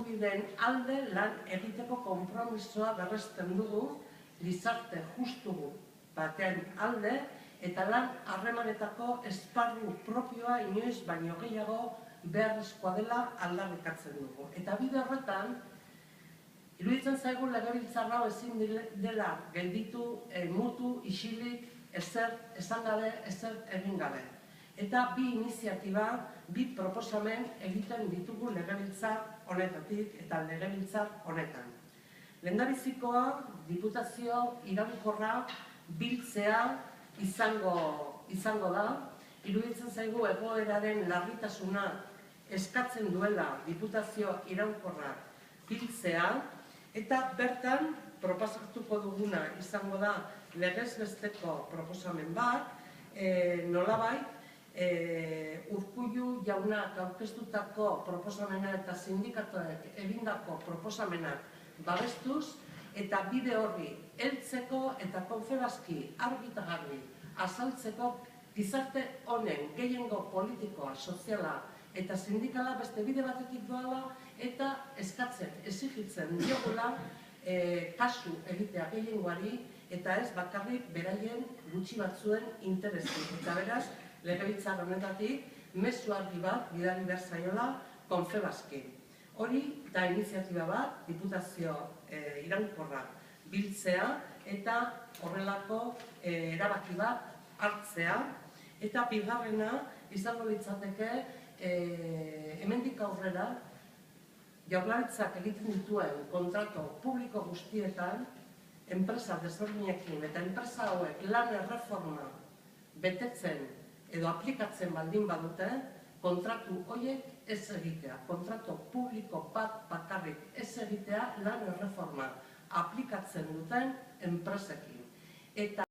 eskubideen alde lan egiteko konpromisoa berresten dugu, gizarte justu baten alde, eta lan harremanetako esparru propioa inoiz baino gehiago beharrezkoa dela aldarrikatzen dugu. Eta bide horretan, iruditzen zaigu legebiltzar hau ezin dela gelditu, mutu, isilik, ezer esan gabe, ezer egin gabe. Eta bi iniziatiba, bi proposamen egiten ditugu legebiltzar honetatik eta legebiltzar honetan. Lehendabizikoa, diputazio iraunkorra biltzea izango da. Iruditzen zaigu egoeraren larritasuna eskatzen duela diputazio iraunkorra biltzea, eta bertan proposatuko duguna izango da legez besteko proposamen bat, nolabait Urkullu jaunak aurkeztutako proposamena eta sindikatuek egindako proposamenak babestuz, eta bide horri heltzeko eta Confebaski argi eta garbi azaltzeko gizarte honen gehiengo politikoa, soziala eta sindikala beste bide batetik doala, eta eskatzen, exigitzen diogula kasu egitea gehiengoari, eta ez bakarrik beraien gutxi batzuen interesik. Eta beraz, legebiltzar honetatik mezu argi bat bidali behar zaiola Confebaski. Hori da iniziatiba bat, diputazio iraunkorra biltzea eta horrelako erabaki bat hartzea. Eta bigarrena izango litzateke hemendik aurrera Jaurlaritzak egiten dituen kontratu publiko guztietan enpresa desberdinekin eta enpresa hauek lan erreforma betetzen edo aplikatzen baldin badute, kontratu horiek ez egitea. Kontratu publiko bat bakarrik ez egitea lan erreforma aplikatzen duten enpresekin. Eta